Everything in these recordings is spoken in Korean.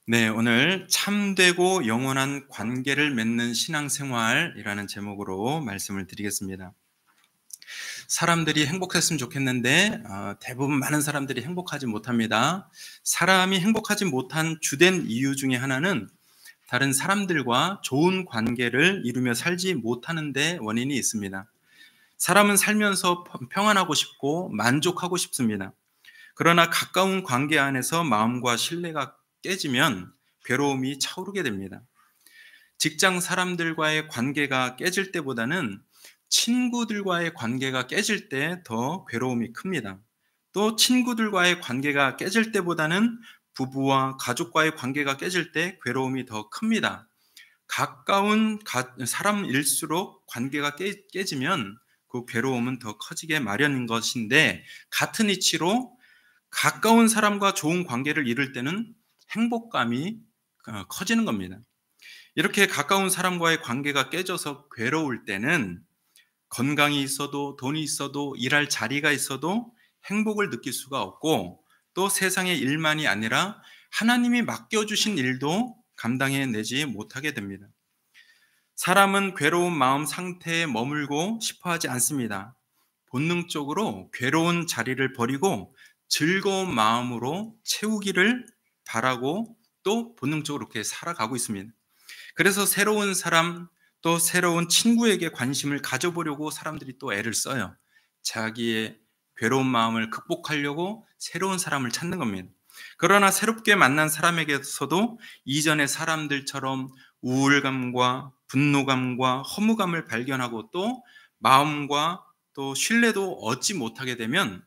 네, 오늘 참되고 영원한 관계를 맺는 신앙생활이라는 제목으로 말씀을 드리겠습니다. 사람들이 행복했으면 좋겠는데 대부분 많은 사람들이 행복하지 못합니다. 사람이 행복하지 못한 주된 이유 중에 하나는 다른 사람들과 좋은 관계를 이루며 살지 못하는 데 원인이 있습니다. 사람은 살면서 평안하고 싶고 만족하고 싶습니다. 그러나 가까운 관계 안에서 마음과 신뢰가 깨지면 괴로움이 차오르게 됩니다. 직장 사람들과의 관계가 깨질 때보다는 친구들과의 관계가 깨질 때 더 괴로움이 큽니다. 또 친구들과의 관계가 깨질 때보다는 부부와 가족과의 관계가 깨질 때 괴로움이 더 큽니다. 가까운 사람일수록 관계가 깨지면 그 괴로움은 더 커지게 마련인 것인데, 같은 이치로 가까운 사람과 좋은 관계를 이룰 때는 행복감이 커지는 겁니다. 이렇게 가까운 사람과의 관계가 깨져서 괴로울 때는 건강이 있어도 돈이 있어도 일할 자리가 있어도 행복을 느낄 수가 없고, 또 세상의 일만이 아니라 하나님이 맡겨주신 일도 감당해내지 못하게 됩니다. 사람은 괴로운 마음 상태에 머물고 싶어 하지 않습니다. 본능적으로 괴로운 자리를 버리고 즐거운 마음으로 채우기를 바라고 또 본능적으로 그렇게 살아가고 있습니다. 그래서 새로운 사람, 또 새로운 친구에게 관심을 가져보려고 사람들이 또 애를 써요. 자기의 괴로운 마음을 극복하려고 새로운 사람을 찾는 겁니다. 그러나 새롭게 만난 사람에게서도 이전의 사람들처럼 우울감과 분노감과 허무감을 발견하고 또 마음과 또 신뢰도 얻지 못하게 되면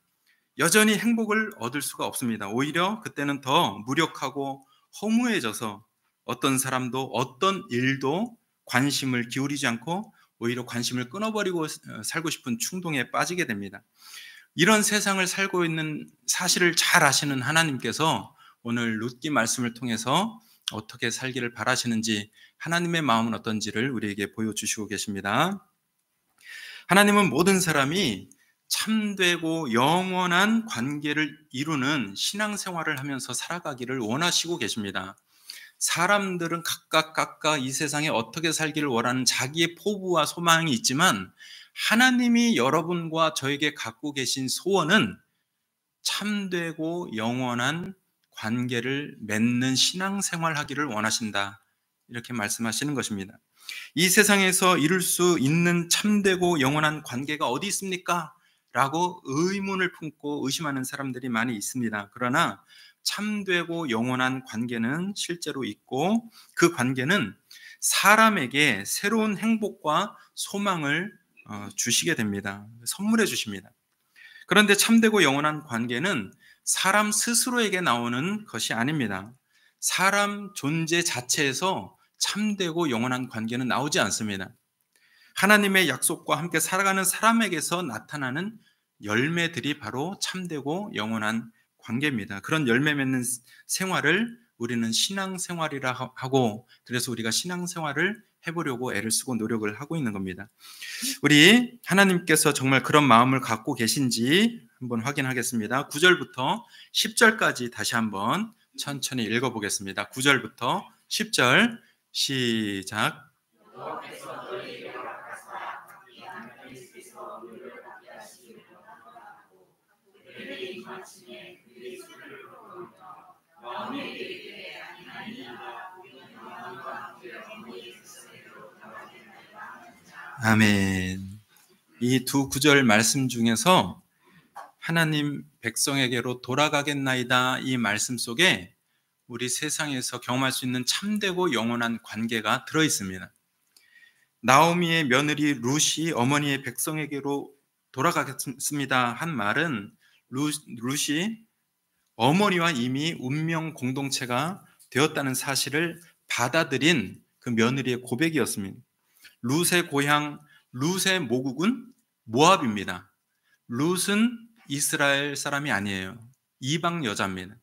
여전히 행복을 얻을 수가 없습니다. 오히려 그때는 더 무력하고 허무해져서 어떤 사람도 어떤 일도 관심을 기울이지 않고 오히려 관심을 끊어버리고 살고 싶은 충동에 빠지게 됩니다. 이런 세상을 살고 있는 사실을 잘 아시는 하나님께서 오늘 룻기 말씀을 통해서 어떻게 살기를 바라시는지, 하나님의 마음은 어떤지를 우리에게 보여주시고 계십니다. 하나님은 모든 사람이 참되고 영원한 관계를 이루는 신앙생활을 하면서 살아가기를 원하시고 계십니다. 사람들은 각각 이 세상에 어떻게 살기를 원하는 자기의 포부와 소망이 있지만, 하나님이 여러분과 저에게 갖고 계신 소원은 참되고 영원한 관계를 맺는 신앙생활 하기를 원하신다, 이렇게 말씀하시는 것입니다. 이 세상에서 이룰 수 있는 참되고 영원한 관계가 어디 있습니까? 라고 의문을 품고 의심하는 사람들이 많이 있습니다. 그러나 참되고 영원한 관계는 실제로 있고, 그 관계는 사람에게 새로운 행복과 소망을 주시게 됩니다. 선물해 주십니다. 그런데 참되고 영원한 관계는 사람 스스로에게 나오는 것이 아닙니다. 사람 존재 자체에서 참되고 영원한 관계는 나오지 않습니다. 하나님의 약속과 함께 살아가는 사람에게서 나타나는 열매들이 바로 참되고 영원한 관계입니다. 그런 열매 맺는 생활을 우리는 신앙생활이라 하고, 그래서 우리가 신앙생활을 해보려고 애를 쓰고 노력을 하고 있는 겁니다. 우리 하나님께서 정말 그런 마음을 갖고 계신지 한번 확인하겠습니다. 9절부터 10절까지 다시 한번 천천히 읽어보겠습니다. 9절부터 10절 시작. 아멘. 이 두 구절 말씀 중에서 하나님 백성에게로 돌아가겠나이다, 이 말씀 속에 우리 세상에서 경험할 수 있는 참되고 영원한 관계가 들어 있습니다. 나오미의 며느리 룻이 어머니의 백성에게로 돌아가겠습니다 한 말은, 룻이 어머니와 이미 운명 공동체가 되었다는 사실을 받아들인 그 며느리의 고백이었습니다. 룻의 고향, 룻의 모국은 모압입니다. 룻은 이스라엘 사람이 아니에요. 이방 여자입니다.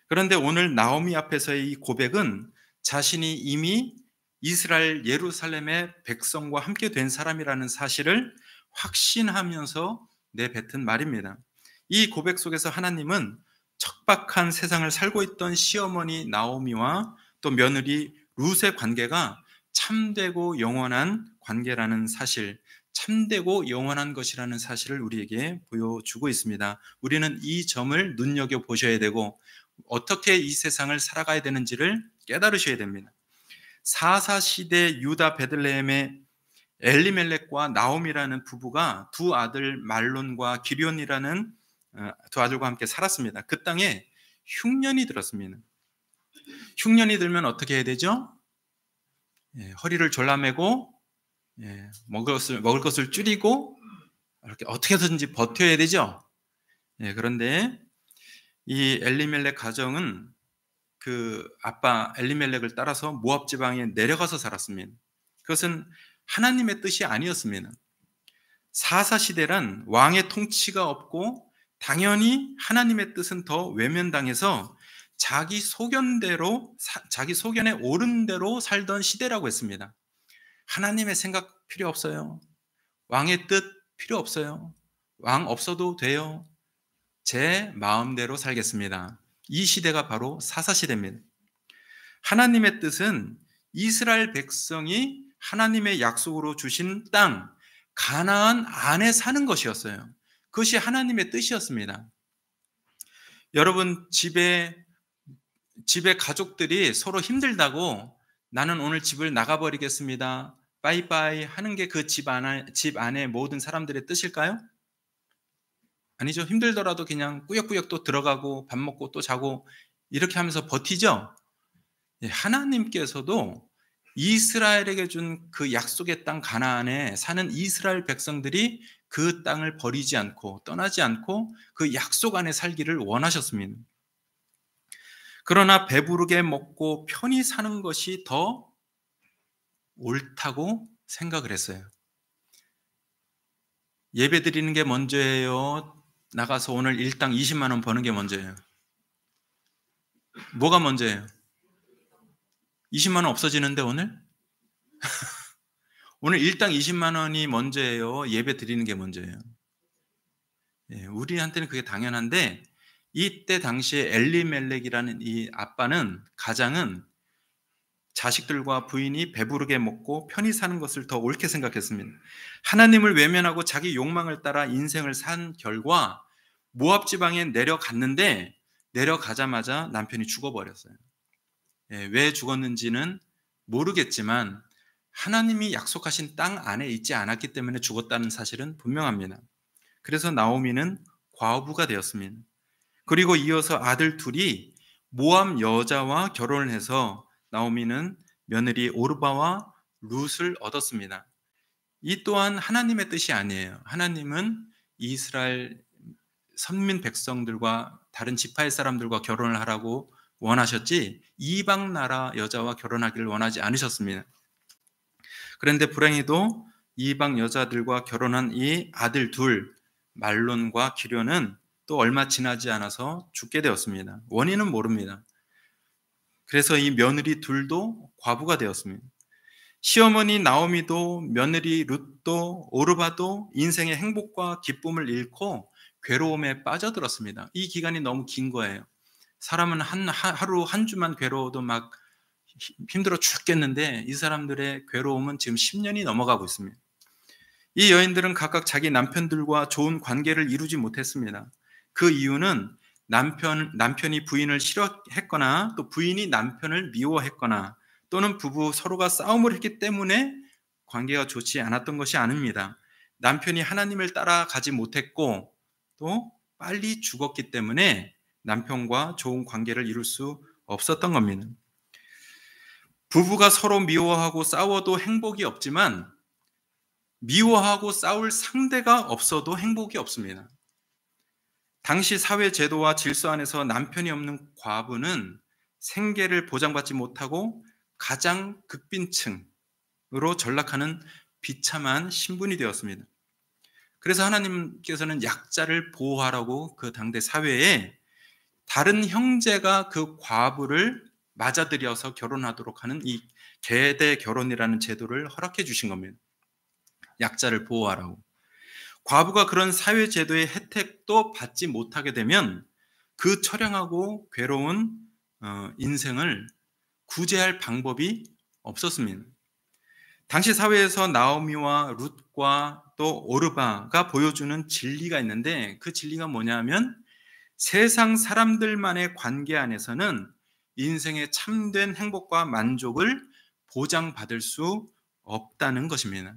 그런데 오늘 나오미 앞에서의 이 고백은 자신이 이미 이스라엘 예루살렘의 백성과 함께 된 사람이라는 사실을 확신하면서 내뱉은 말입니다. 이 고백 속에서 하나님은 척박한 세상을 살고 있던 시어머니 나오미와 또 며느리 룻의 관계가 참되고 영원한 관계라는 사실, 참되고 영원한 것이라는 사실을 우리에게 보여주고 있습니다. 우리는 이 점을 눈여겨보셔야 되고 어떻게 이 세상을 살아가야 되는지를 깨달으셔야 됩니다. 사사시대 유다 베들레헴의 엘리멜렉과 나옴이라는 부부가 두 아들 말론과 기럨이라는 두 아들과 함께 살았습니다. 그 땅에 흉년이 들었습니다. 흉년이 들면 어떻게 해야 되죠? 허리를 졸라매고 먹을 것을 줄이고 이렇게 어떻게든지 버텨야 되죠. 그런데 이 엘리멜렉 가정은 그 아빠 엘리멜렉을 따라서 모압 지방에 내려가서 살았습니다. 그것은 하나님의 뜻이 아니었습니다. 사사시대란 왕의 통치가 없고 당연히 하나님의 뜻은 더 외면당해서 자기 소견에 옳은 대로 살던 시대라고 했습니다. 하나님의 생각 필요 없어요. 왕의 뜻 필요 없어요. 왕 없어도 돼요. 제 마음대로 살겠습니다. 이 시대가 바로 사사시대입니다. 하나님의 뜻은 이스라엘 백성이 하나님의 약속으로 주신 땅 가나안 안에 사는 것이었어요. 그것이 하나님의 뜻이었습니다. 여러분 집에 가족들이 서로 힘들다고 나는 오늘 집을 나가버리겠습니다. 빠이빠이 하는 게 그 집 안에 모든 사람들의 뜻일까요? 아니죠. 힘들더라도 그냥 꾸역꾸역 또 들어가고 밥 먹고 또 자고 이렇게 하면서 버티죠. 하나님께서도 이스라엘에게 준 그 약속의 땅 가나안에 사는 이스라엘 백성들이 그 땅을 버리지 않고 떠나지 않고 그 약속 안에 살기를 원하셨습니다. 그러나 배부르게 먹고 편히 사는 것이 더 옳다고 생각을 했어요. 예배 드리는 게 먼저예요? 나가서 오늘 일당 20만 원 버는 게 먼저예요? 뭐가 먼저예요? 20만 원 없어지는데 오늘? 오늘 일당 20만 원이 먼저예요? 예배 드리는 게 먼저예요? 우리한테는 그게 당연한데 이때 당시에 엘리멜렉이라는 이 가장은 자식들과 부인이 배부르게 먹고 편히 사는 것을 더 옳게 생각했습니다. 하나님을 외면하고 자기 욕망을 따라 인생을 산 결과 모압 지방에 내려갔는데 내려가자마자 남편이 죽어버렸어요. 왜 죽었는지는 모르겠지만 하나님이 약속하신 땅 안에 있지 않았기 때문에 죽었다는 사실은 분명합니다. 그래서 나오미는 과부가 되었습니다. 그리고 이어서 아들 둘이 모압 여자와 결혼을 해서 나오미는 며느리 오르바와 룻을 얻었습니다. 이 또한 하나님의 뜻이 아니에요. 하나님은 이스라엘 선민 백성들과 다른 지파의 사람들과 결혼을 하라고 원하셨지 이방 나라 여자와 결혼하기를 원하지 않으셨습니다. 그런데 불행히도 이방 여자들과 결혼한 이 아들 둘 말론과 기럨은 또 얼마 지나지 않아서 죽게 되었습니다. 원인은 모릅니다. 그래서 이 며느리 둘도 과부가 되었습니다. 시어머니 나오미도 며느리 룻도 오르바도 인생의 행복과 기쁨을 잃고 괴로움에 빠져들었습니다. 이 기간이 너무 긴 거예요. 사람은 하루 한 주만 괴로워도 막 힘들어 죽겠는데 이 사람들의 괴로움은 지금 10년이 넘어가고 있습니다. 이 여인들은 각각 자기 남편들과 좋은 관계를 이루지 못했습니다. 그 이유는 남편이 부인을 싫어했거나 또 부인이 남편을 미워했거나 또는 부부 서로가 싸움을 했기 때문에 관계가 좋지 않았던 것이 아닙니다. 남편이 하나님을 따라가지 못했고 또 빨리 죽었기 때문에 남편과 좋은 관계를 이룰 수 없었던 겁니다. 부부가 서로 미워하고 싸워도 행복이 없지만 미워하고 싸울 상대가 없어도 행복이 없습니다. 당시 사회 제도와 질서 안에서 남편이 없는 과부는 생계를 보장받지 못하고 가장 극빈층으로 전락하는 비참한 신분이 되었습니다. 그래서 하나님께서는 약자를 보호하라고 그 당대 사회에 다른 형제가 그 과부를 맞아들여서 결혼하도록 하는 이 계대 결혼이라는 제도를 허락해 주신 겁니다. 약자를 보호하라고. 과부가 그런 사회 제도의 혜택도 받지 못하게 되면 그 처량하고 괴로운 인생을 구제할 방법이 없었습니다. 당시 사회에서 나오미와 룻과 또 오르바가 보여주는 진리가 있는데, 그 진리가 뭐냐면 세상 사람들만의 관계 안에서는 인생의 참된 행복과 만족을 보장받을 수 없다는 것입니다.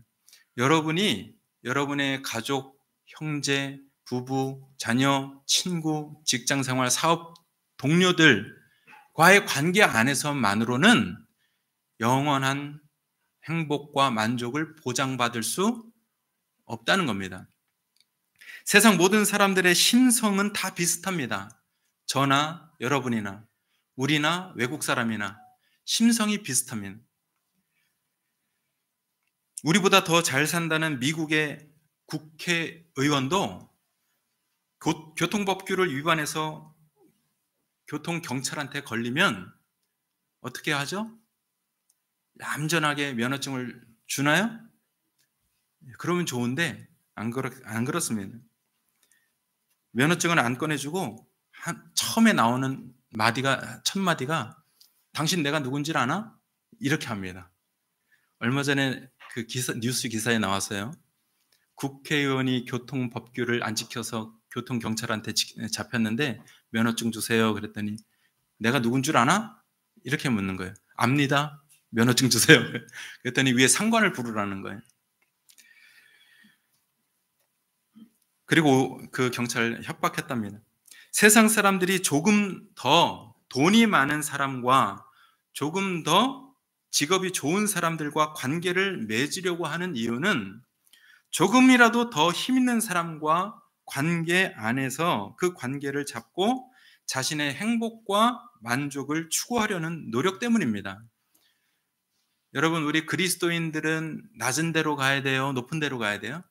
여러분이 여러분의 가족, 형제, 부부, 자녀, 친구, 직장생활, 사업 동료들과의 관계 안에서만으로는 영원한 행복과 만족을 보장받을 수 없다는 겁니다. 세상 모든 사람들의 심성은 다 비슷합니다. 저나 여러분이나 우리나 외국 사람이나 심성이 비슷합니다. 우리보다 더 잘 산다는 미국의 국회의원도 교통법규를 위반해서 교통경찰한테 걸리면 어떻게 하죠? 얌전하게 면허증을 주나요? 그러면 좋은데 안 그렇습니다. 면허증을 안 꺼내주고 처음에 나오는 첫 마디가 당신 내가 누군지를 아나? 이렇게 합니다. 얼마 전에 그 뉴스 기사에 나왔어요. 국회의원이 교통법규를 안 지켜서 교통경찰한테 잡혔는데 면허증 주세요. 그랬더니 내가 누군 줄 아나? 이렇게 묻는 거예요. 압니다. 면허증 주세요. 그랬더니 위에 상관을 부르라는 거예요. 그리고 그 경찰 협박했답니다. 세상 사람들이 조금 더 돈이 많은 사람과 조금 더 직업이 좋은 사람들과 관계를 맺으려고 하는 이유는 조금이라도 더 힘 있는 사람과 관계 안에서 그 관계를 잡고 자신의 행복과 만족을 추구하려는 노력 때문입니다. 여러분, 우리 그리스도인들은 낮은 데로 가야 돼요? 높은 데로 가야 돼요?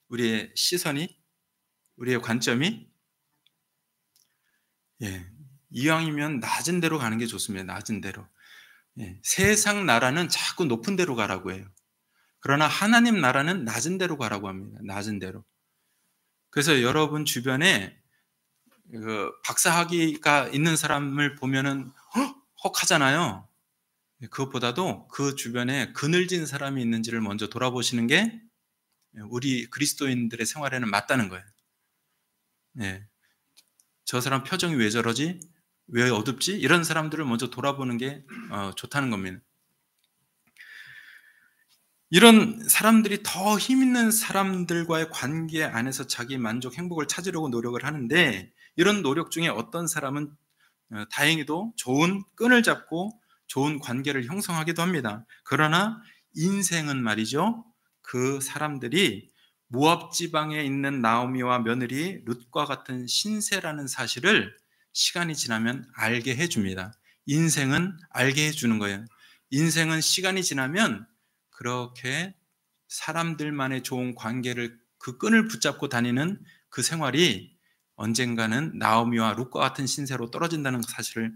우리의 시선이? 우리의 관점이? 이왕이면 낮은 데로 가는 게 좋습니다. 낮은 데로. 세상 나라는 자꾸 높은 데로 가라고 해요. 그러나 하나님 나라는 낮은 데로 가라고 합니다. 낮은 데로. 그래서 여러분 주변에 박사학위가 있는 사람을 보면은 헉하잖아요. 그것보다도 그 주변에 그늘진 사람이 있는지를 먼저 돌아보시는 게 우리 그리스도인들의 생활에는 맞다는 거예요. 저 사람 표정이 왜 저러지? 왜 어둡지? 이런 사람들을 먼저 돌아보는 게 좋다는 겁니다. 이런 사람들이 더 힘 있는 사람들과의 관계 안에서 자기 만족, 행복을 찾으려고 노력을 하는데, 이런 노력 중에 어떤 사람은 다행히도 좋은 끈을 잡고 좋은 관계를 형성하기도 합니다. 그러나 인생은 말이죠, 그 사람들이 모압 지방에 있는 나오미와 며느리 룻과 같은 신세라는 사실을 시간이 지나면 알게 해줍니다. 인생은 알게 해주는 거예요. 인생은 시간이 지나면 그렇게 사람들만의 좋은 관계를, 그 끈을 붙잡고 다니는 그 생활이 언젠가는 나오미와 룻과 같은 신세로 떨어진다는 사실을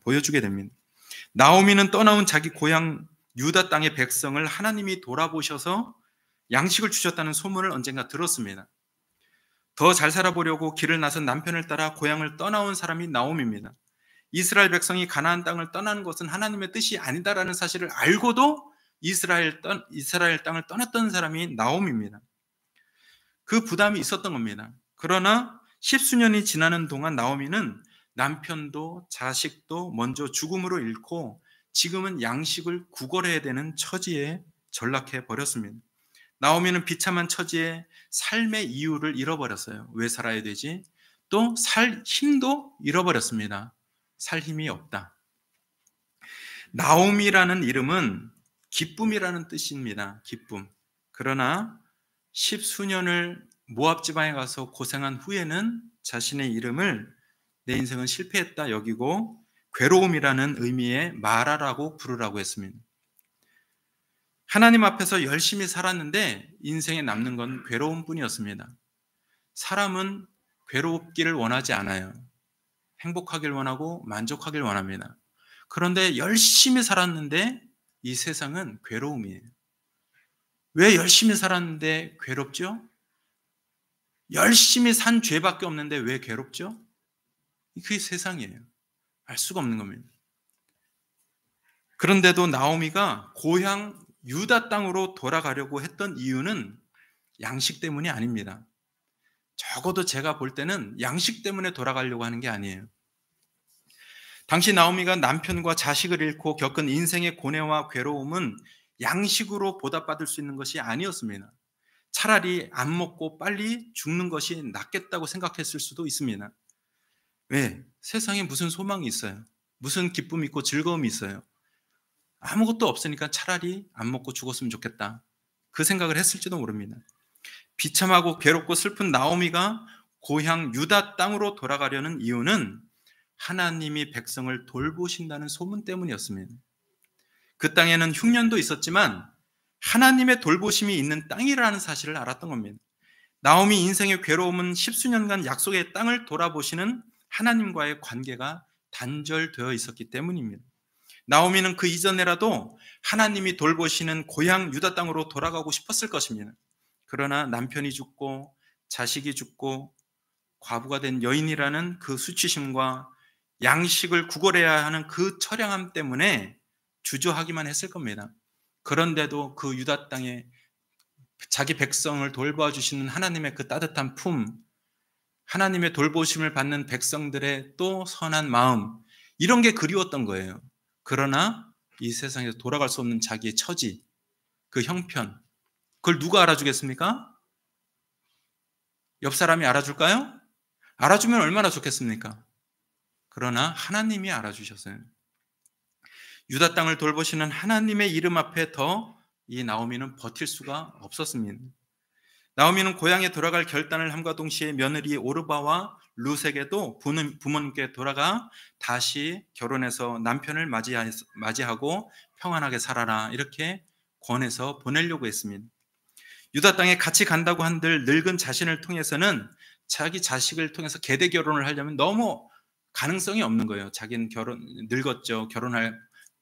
보여주게 됩니다. 나오미는 떠나온 자기 고향 유다 땅의 백성을 하나님이 돌아보셔서 양식을 주셨다는 소문을 언젠가 들었습니다. 더 잘 살아보려고 길을 나선 남편을 따라 고향을 떠나온 사람이 나오미입니다. 이스라엘 백성이 가나안 땅을 떠나는 것은 하나님의 뜻이 아니다라는 사실을 알고도 이스라엘 땅을 떠났던 사람이 나오미입니다. 그 부담이 있었던 겁니다. 그러나 십수년이 지나는 동안 나오미는 남편도 자식도 먼저 죽음으로 잃고 지금은 양식을 구걸해야 되는 처지에 전락해 버렸습니다. 나오미는 비참한 처지에 삶의 이유를 잃어버렸어요. 왜 살아야 되지? 또 살 힘도 잃어버렸습니다. 살 힘이 없다. 나오미라는 이름은 기쁨이라는 뜻입니다. 기쁨. 그러나 십수년을 모압 지방에 가서 고생한 후에는 자신의 이름을 내 인생은 실패했다 여기고 괴로움이라는 의미의 마라라고 부르라고 했습니다. 하나님 앞에서 열심히 살았는데 인생에 남는 건 괴로움뿐이었습니다. 사람은 괴롭기를 원하지 않아요. 행복하길 원하고 만족하길 원합니다. 그런데 열심히 살았는데 이 세상은 괴로움이에요. 왜 열심히 살았는데 괴롭죠? 열심히 산 죄밖에 없는데 왜 괴롭죠? 그게 세상이에요. 알 수가 없는 겁니다. 그런데도 나오미가 고향 유다 땅으로 돌아가려고 했던 이유는 양식 때문이 아닙니다. 적어도 제가 볼 때는 양식 때문에 돌아가려고 하는 게 아니에요. 당시 나오미가 남편과 자식을 잃고 겪은 인생의 고뇌와 괴로움은 양식으로 보답받을 수 있는 것이 아니었습니다. 차라리 안 먹고 빨리 죽는 것이 낫겠다고 생각했을 수도 있습니다. 왜? 세상에 무슨 소망이 있어요? 무슨 기쁨이 있고 즐거움이 있어요? 아무것도 없으니까 차라리 안 먹고 죽었으면 좋겠다. 그 생각을 했을지도 모릅니다. 비참하고 괴롭고 슬픈 나오미가 고향 유다 땅으로 돌아가려는 이유는 하나님이 백성을 돌보신다는 소문 때문이었습니다. 그 땅에는 흉년도 있었지만 하나님의 돌보심이 있는 땅이라는 사실을 알았던 겁니다. 나오미 인생의 괴로움은 십수년간 약속의 땅을 돌아보시는 하나님과의 관계가 단절되어 있었기 때문입니다. 나오미는 그 이전에라도 하나님이 돌보시는 고향 유다 땅으로 돌아가고 싶었을 것입니다. 그러나 남편이 죽고 자식이 죽고 과부가 된 여인이라는 그 수치심과 양식을 구걸해야 하는 그 처량함 때문에 주저하기만 했을 겁니다. 그런데도 그 유다 땅에 자기 백성을 돌봐주시는 하나님의 그 따뜻한 품, 하나님의 돌보심을 받는 백성들의 또 선한 마음, 이런 게 그리웠던 거예요. 그러나 이 세상에서 돌아갈 수 없는 자기의 처지, 그 형편, 그걸 누가 알아주겠습니까? 옆 사람이 알아줄까요? 알아주면 얼마나 좋겠습니까? 그러나 하나님이 알아주셨어요. 유다 땅을 돌보시는 하나님의 이름 앞에 더 이 나오미는 버틸 수가 없었습니다. 나오미는 고향에 돌아갈 결단을 함과 동시에 며느리 오르바와 룻에게도 부모님께 돌아가 다시 결혼해서 남편을 맞이하고 평안하게 살아라, 이렇게 권해서 보내려고 했습니다. 유다 땅에 같이 간다고 한들 늙은 자신을 통해서는 자기 자식을 통해서 계대 결혼을 하려면 너무 가능성이 없는 거예요. 자기는 늙었죠. 결혼할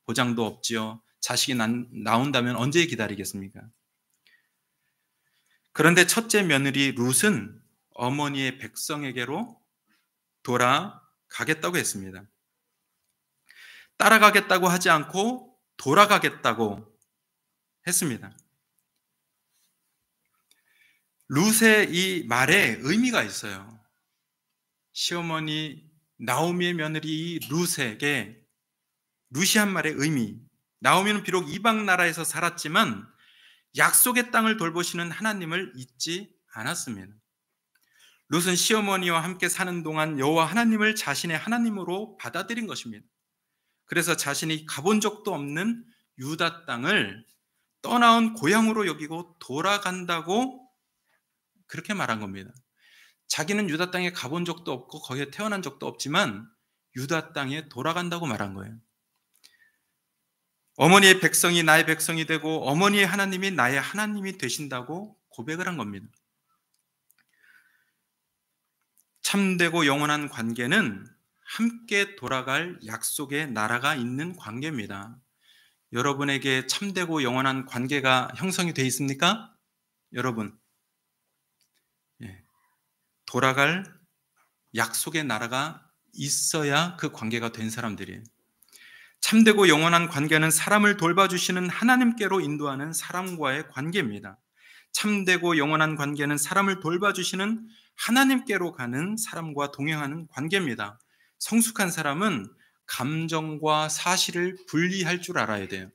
보장도 없지요. 자식이 나온다면 언제 기다리겠습니까? 그런데 첫째 며느리 룻은 어머니의 백성에게로 돌아가겠다고 했습니다. 따라가겠다고 하지 않고 돌아가겠다고 했습니다. 룻의 이 말에 의미가 있어요. 시어머니 나오미의 며느리 룻에게 룻이 한 말의 의미, 나오미는 비록 이방 나라에서 살았지만 약속의 땅을 돌보시는 하나님을 잊지 않았습니다. 룻은 시어머니와 함께 사는 동안 여호와 하나님을 자신의 하나님으로 받아들인 것입니다. 그래서 자신이 가본 적도 없는 유다 땅을 떠나온 고향으로 여기고 돌아간다고 그렇게 말한 겁니다. 자기는 유다 땅에 가본 적도 없고 거기에 태어난 적도 없지만 유다 땅에 돌아간다고 말한 거예요. 어머니의 백성이 나의 백성이 되고 어머니의 하나님이 나의 하나님이 되신다고 고백을 한 겁니다. 참되고 영원한 관계는 함께 돌아갈 약속의 나라가 있는 관계입니다. 여러분에게 참되고 영원한 관계가 형성이 되어 있습니까? 여러분, 돌아갈 약속의 나라가 있어야 그 관계가 된 사람들이에요. 참되고 영원한 관계는 사람을 돌봐주시는 하나님께로 인도하는 사람과의 관계입니다. 참되고 영원한 관계는 사람을 돌봐주시는 하나님께로 가는 사람과 동행하는 관계입니다. 성숙한 사람은 감정과 사실을 분리할 줄 알아야 돼요.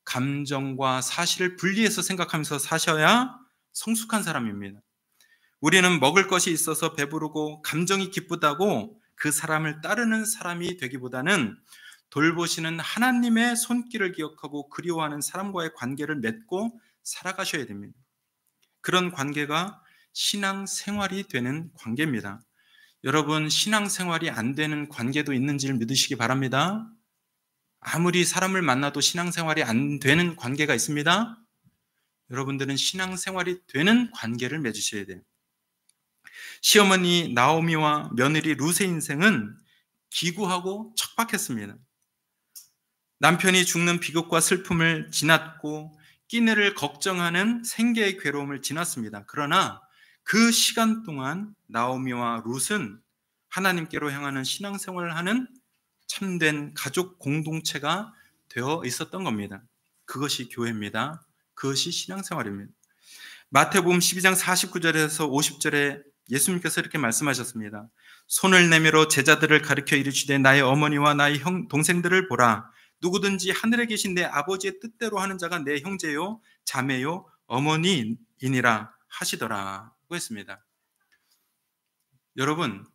감정과 사실을 분리해서 생각하면서 사셔야 성숙한 사람입니다. 우리는 먹을 것이 있어서 배부르고 감정이 기쁘다고 그 사람을 따르는 사람이 되기보다는 돌보시는 하나님의 손길을 기억하고 그리워하는 사람과의 관계를 맺고 살아가셔야 됩니다. 그런 관계가 신앙생활이 되는 관계입니다. 여러분, 신앙생활이 안 되는 관계도 있는지를 믿으시기 바랍니다. 아무리 사람을 만나도 신앙생활이 안 되는 관계가 있습니다. 여러분들은 신앙생활이 되는 관계를 맺으셔야 돼요. 시어머니 나오미와 며느리 룻의 인생은 기구하고 척박했습니다. 남편이 죽는 비극과 슬픔을 지났고 끼니를 걱정하는 생계의 괴로움을 지났습니다. 그러나 그 시간 동안 나오미와 룻은 하나님께로 향하는 신앙생활을 하는 참된 가족 공동체가 되어 있었던 겁니다. 그것이 교회입니다. 그것이 신앙생활입니다. 마태복음 12장 49절에서 50절에 예수님께서 이렇게 말씀하셨습니다. 손을 내밀어 제자들을 가르쳐 이르시되 나의 어머니와 나의 동생들을 보라. 누구든지 하늘에 계신 내 아버지의 뜻대로 하는 자가 내 형제요 자매요 어머니이니라 하시더라고 했습니다. 여러분,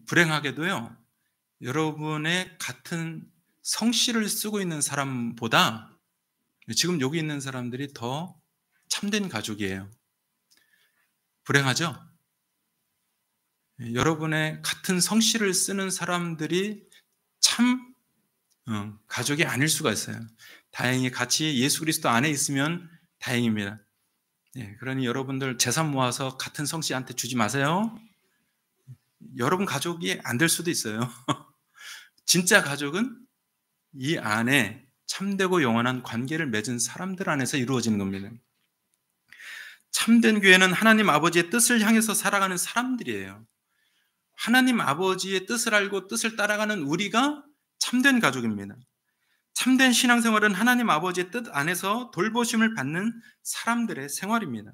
불행하게도요, 여러분의 같은 성씨를 쓰고 있는 사람보다 지금 여기 있는 사람들이 더 참된 가족이에요. 불행하죠? 여러분의 같은 성씨를 쓰는 사람들이 참 가족이 아닐 수가 있어요. 다행히 같이 예수 그리스도 안에 있으면 다행입니다. 그러니 여러분들 재산 모아서 같은 성씨한테 주지 마세요. 여러분 가족이 안 될 수도 있어요. 진짜 가족은 이 안에 참되고 영원한 관계를 맺은 사람들 안에서 이루어지는 겁니다. 참된 교회는 하나님 아버지의 뜻을 향해서 살아가는 사람들이에요. 하나님 아버지의 뜻을 알고 뜻을 따라가는 우리가 참된 가족입니다. 참된 신앙생활은 하나님 아버지의 뜻 안에서 돌보심을 받는 사람들의 생활입니다.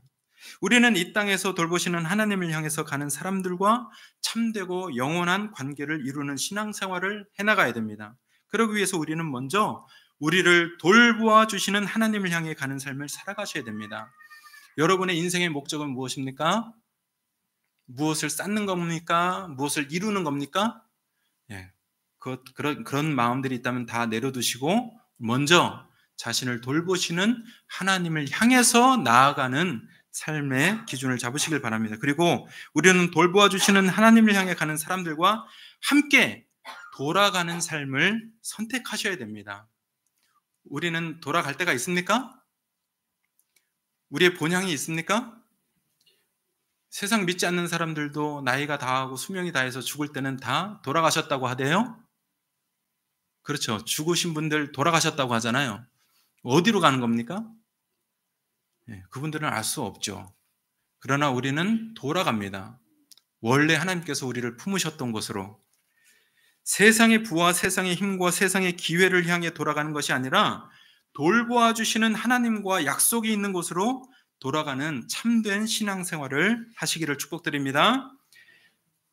우리는 이 땅에서 돌보시는 하나님을 향해서 가는 사람들과 참되고 영원한 관계를 이루는 신앙생활을 해나가야 됩니다. 그러기 위해서 우리는 먼저 우리를 돌보아 주시는 하나님을 향해 가는 삶을 살아가셔야 됩니다. 여러분의 인생의 목적은 무엇입니까? 무엇을 쌓는 겁니까? 무엇을 이루는 겁니까? 그런 마음들이 있다면 다 내려두시고 먼저 자신을 돌보시는 하나님을 향해서 나아가는 삶의 기준을 잡으시길 바랍니다. 그리고 우리는 돌보아 주시는 하나님을 향해 가는 사람들과 함께 돌아가는 삶을 선택하셔야 됩니다. 우리는 돌아갈 때가 있습니까? 우리의 본향이 있습니까? 세상 믿지 않는 사람들도 나이가 다하고 수명이 다해서 죽을 때는 다 돌아가셨다고 하대요. 그렇죠. 죽으신 분들 돌아가셨다고 하잖아요. 어디로 가는 겁니까? 그분들은 알 수 없죠. 그러나 우리는 돌아갑니다. 원래 하나님께서 우리를 품으셨던 곳으로. 세상의 부와 세상의 힘과 세상의 기회를 향해 돌아가는 것이 아니라 돌보아 주시는 하나님과 약속이 있는 곳으로 돌아가는 참된 신앙생활을 하시기를 축복드립니다.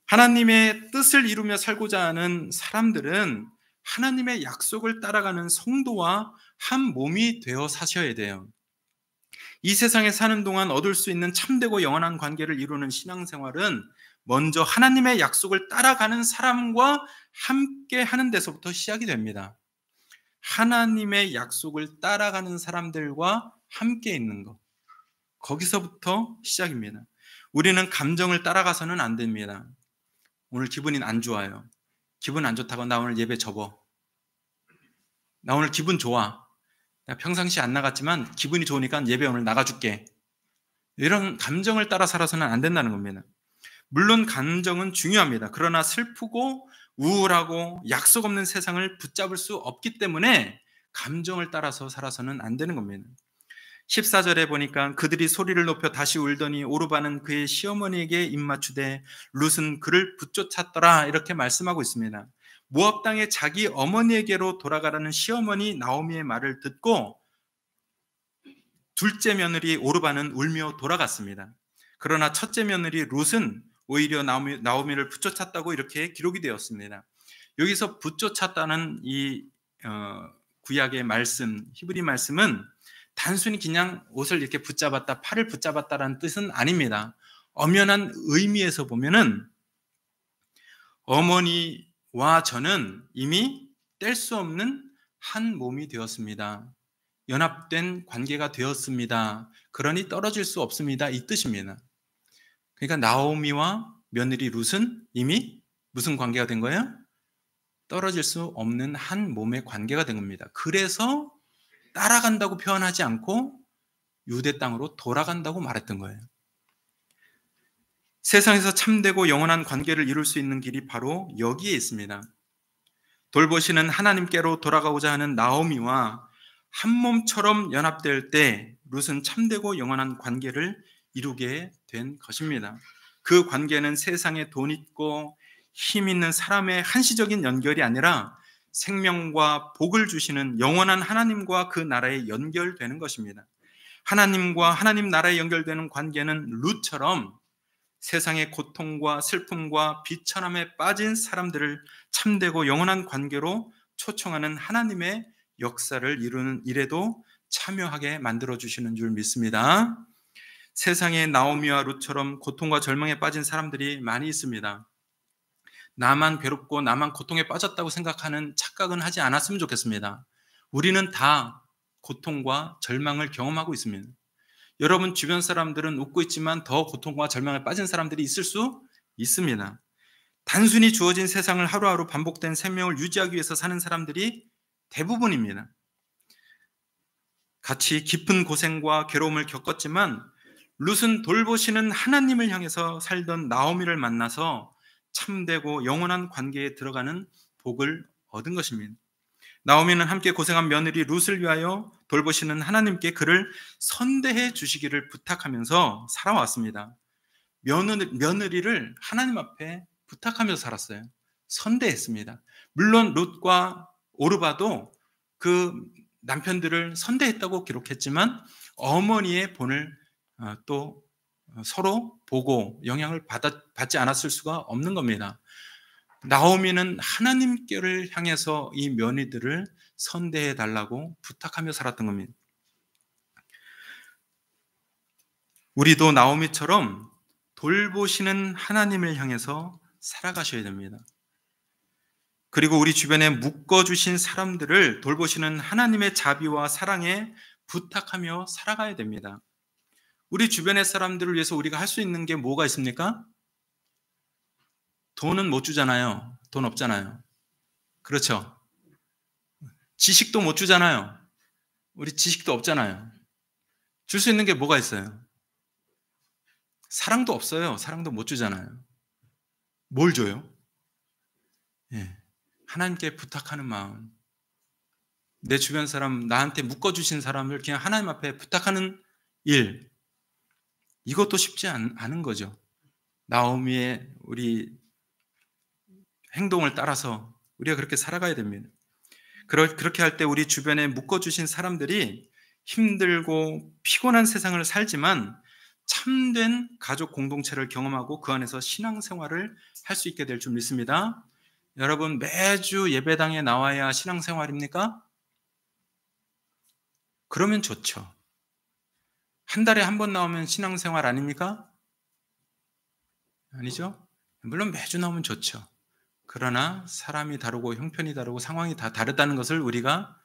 하나님의 뜻을 이루며 살고자 하는 사람들은 하나님의 약속을 따라가는 성도와 한 몸이 되어 사셔야 돼요. 이 세상에 사는 동안 얻을 수 있는 참되고 영원한 관계를 이루는 신앙생활은 먼저 하나님의 약속을 따라가는 사람과 함께 하는 데서부터 시작이 됩니다. 하나님의 약속을 따라가는 사람들과 함께 있는 것, 거기서부터 시작입니다. 우리는 감정을 따라가서는 안 됩니다. 오늘 기분이 안 좋아요. 기분 안 좋다고 나 오늘 예배 접어. 나 오늘 기분 좋아. 나 평상시 안 나갔지만 기분이 좋으니까 예배 오늘 나가줄게. 이런 감정을 따라 살아서는 안 된다는 겁니다. 물론 감정은 중요합니다. 그러나 슬프고 우울하고 약속 없는 세상을 붙잡을 수 없기 때문에 감정을 따라서 살아서는 안 되는 겁니다. 14절에 보니까 그들이 소리를 높여 다시 울더니 오르바는 그의 시어머니에게 입맞추되 룻은 그를 붙쫓았더라 이렇게 말씀하고 있습니다. 모압 땅에 자기 어머니에게로 돌아가라는 시어머니 나오미의 말을 듣고 둘째 며느리 오르바는 울며 돌아갔습니다. 그러나 첫째 며느리 룻은 오히려 나오미를 붙쫓았다고 이렇게 기록이 되었습니다. 여기서 붙쫓았다는 이 구약의 말씀, 히브리 말씀은 단순히 그냥 옷을 이렇게 붙잡았다, 팔을 붙잡았다라는 뜻은 아닙니다. 엄연한 의미에서 보면은 어머니와 저는 이미 뗄 수 없는 한 몸이 되었습니다. 연합된 관계가 되었습니다. 그러니 떨어질 수 없습니다. 이 뜻입니다. 그러니까 나오미와 며느리 룻은 이미 무슨 관계가 된 거예요? 떨어질 수 없는 한 몸의 관계가 된 겁니다. 그래서 따라간다고 표현하지 않고 유대 땅으로 돌아간다고 말했던 거예요. 세상에서 참되고 영원한 관계를 이룰 수 있는 길이 바로 여기에 있습니다. 돌보시는 하나님께로 돌아가고자 하는 나오미와 한 몸처럼 연합될 때 룻은 참되고 영원한 관계를 이루게 된 것입니다. 그 관계는 세상에 돈 있고 힘 있는 사람의 한시적인 연결이 아니라 생명과 복을 주시는 영원한 하나님과 그 나라에 연결되는 것입니다. 하나님과 하나님 나라에 연결되는 관계는 룻처럼 세상의 고통과 슬픔과 비천함에 빠진 사람들을 참되고 영원한 관계로 초청하는 하나님의 역사를 이루는 일에도 참여하게 만들어주시는 줄 믿습니다. 세상에 나오미와 룻처럼 고통과 절망에 빠진 사람들이 많이 있습니다. 나만 괴롭고 나만 고통에 빠졌다고 생각하는 착각은 하지 않았으면 좋겠습니다. 우리는 다 고통과 절망을 경험하고 있습니다. 여러분 주변 사람들은 웃고 있지만 더 고통과 절망에 빠진 사람들이 있을 수 있습니다. 단순히 주어진 세상을 하루하루 반복된 생명을 유지하기 위해서 사는 사람들이 대부분입니다. 같이 깊은 고생과 괴로움을 겪었지만 룻은 돌보시는 하나님을 향해서 살던 나오미를 만나서 참되고 영원한 관계에 들어가는 복을 얻은 것입니다. 나오미는 함께 고생한 며느리 룻을 위하여 돌보시는 하나님께 그를 선대해 주시기를 부탁하면서 살아왔습니다. 며느리를 하나님 앞에 부탁하면서 살았어요. 선대했습니다. 물론 룻과 오르바도 그 남편들을 선대했다고 기록했지만 어머니의 본을 또 서로 보고 영향을 받지 않았을 수가 없는 겁니다. 나오미는 하나님께를 향해서 이 며느리들을 선대해 달라고 부탁하며 살았던 겁니다. 우리도 나오미처럼 돌보시는 하나님을 향해서 살아가셔야 됩니다. 그리고 우리 주변에 묶어주신 사람들을 돌보시는 하나님의 자비와 사랑에 부탁하며 살아가야 됩니다. 우리 주변의 사람들을 위해서 우리가 할 수 있는 게 뭐가 있습니까? 돈은 못 주잖아요. 돈 없잖아요. 그렇죠? 지식도 못 주잖아요. 우리 지식도 없잖아요. 줄 수 있는 게 뭐가 있어요? 사랑도 없어요. 사랑도 못 주잖아요. 뭘 줘요? 예, 하나님께 부탁하는 마음. 내 주변 사람, 나한테 묶어주신 사람을 그냥 하나님 앞에 부탁하는 일. 이것도 쉽지 않은 거죠. 나오미의 우리 행동을 따라서 우리가 그렇게 살아가야 됩니다. 그렇게 할 때 우리 주변에 묶어주신 사람들이 힘들고 피곤한 세상을 살지만 참된 가족 공동체를 경험하고 그 안에서 신앙생활을 할 수 있게 될 줄 믿습니다. 여러분 매주 예배당에 나와야 신앙생활입니까? 그러면 좋죠. 한 달에 한 번 나오면 신앙생활 아닙니까? 아니죠? 물론 매주 나오면 좋죠. 그러나 사람이 다르고 형편이 다르고 상황이 다 다르다는 것을 우리가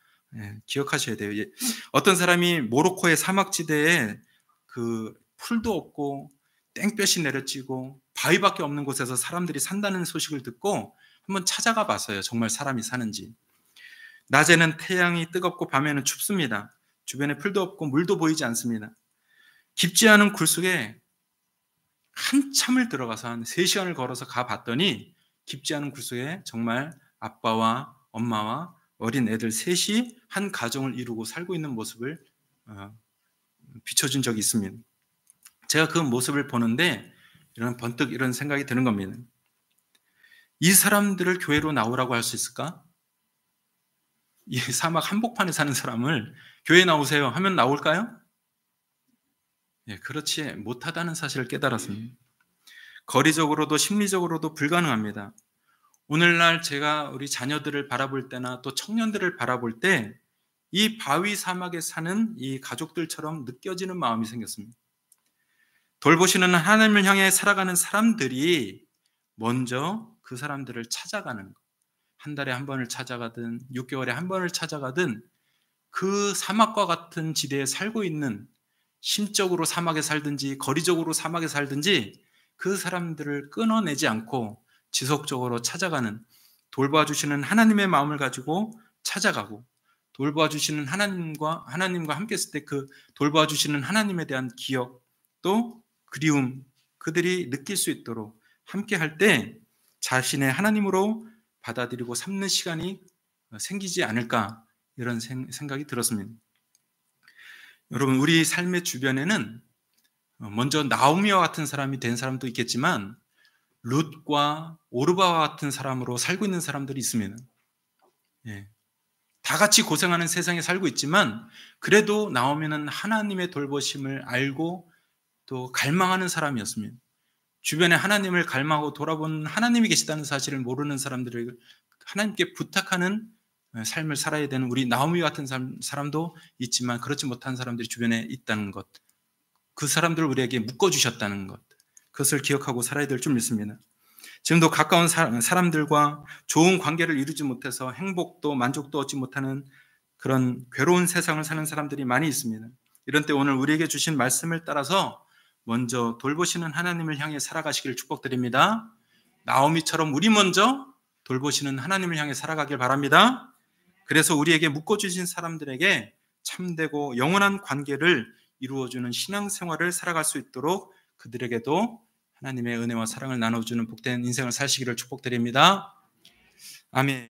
기억하셔야 돼요. 어떤 사람이 모로코의 사막지대에 그 풀도 없고 땡볕이 내려지고 바위밖에 없는 곳에서 사람들이 산다는 소식을 듣고 한번 찾아가 봤어요. 정말 사람이 사는지. 낮에는 태양이 뜨겁고 밤에는 춥습니다. 주변에 풀도 없고 물도 보이지 않습니다. 깊지 않은 굴 속에 한참을 들어가서 한 3시간을 걸어서 가봤더니 깊지 않은 굴 속에 정말 아빠와 엄마와 어린 애들 셋이 한 가정을 이루고 살고 있는 모습을 비춰준 적이 있습니다. 제가 그 모습을 보는데 번뜩 이런 생각이 드는 겁니다. 이 사람들을 교회로 나오라고 할 수 있을까? 이 사막 한복판에 사는 사람을 교회 나오세요 하면 나올까요? 예, 그렇지 못하다는 사실을 깨달았습니다. 거리적으로도 심리적으로도 불가능합니다. 오늘날 제가 우리 자녀들을 바라볼 때나 또 청년들을 바라볼 때 이 바위 사막에 사는 이 가족들처럼 느껴지는 마음이 생겼습니다. 돌보시는 하나님을 향해 살아가는 사람들이 먼저 그 사람들을 찾아가는 것. 한 달에 한 번을 찾아가든 6개월에 한 번을 찾아가든 그 사막과 같은 지대에 살고 있는 심적으로 사막에 살든지 거리적으로 사막에 살든지 그 사람들을 끊어내지 않고 지속적으로 찾아가는 돌봐주시는 하나님의 마음을 가지고 찾아가고 돌봐주시는 하나님과 함께 있을 때 그 돌봐주시는 하나님에 대한 기억 또 그리움 그들이 느낄 수 있도록 함께 할 때 자신의 하나님으로 받아들이고 삼는 시간이 생기지 않을까 이런 생각이 들었습니다. 여러분 우리 삶의 주변에는 먼저 나오미와 같은 사람이 된 사람도 있겠지만 룻과 오르바와 같은 사람으로 살고 있는 사람들이 있습니다. 예. 다 같이 고생하는 세상에 살고 있지만 그래도 나오미는 하나님의 돌보심을 알고 또 갈망하는 사람이었습니다. 주변에 하나님을 갈망하고 돌아보는 하나님이 계시다는 사실을 모르는 사람들에게 하나님께 부탁하는 삶을 살아야 되는 우리 나오미 같은 사람도 있지만 그렇지 못한 사람들이 주변에 있다는 것, 그 사람들을 우리에게 묶어주셨다는 것, 그것을 기억하고 살아야 될 줄 믿습니다. 지금도 가까운 사람들과 좋은 관계를 이루지 못해서 행복도 만족도 얻지 못하는 그런 괴로운 세상을 사는 사람들이 많이 있습니다. 이런 때 오늘 우리에게 주신 말씀을 따라서 먼저 돌보시는 하나님을 향해 살아가시기를 축복드립니다. 나오미처럼 우리 먼저 돌보시는 하나님을 향해 살아가길 바랍니다. 그래서 우리에게 묶어주신 사람들에게 참되고 영원한 관계를 이루어주는 신앙생활을 살아갈 수 있도록 그들에게도 하나님의 은혜와 사랑을 나눠주는 복된 인생을 사시기를 축복드립니다. 아멘.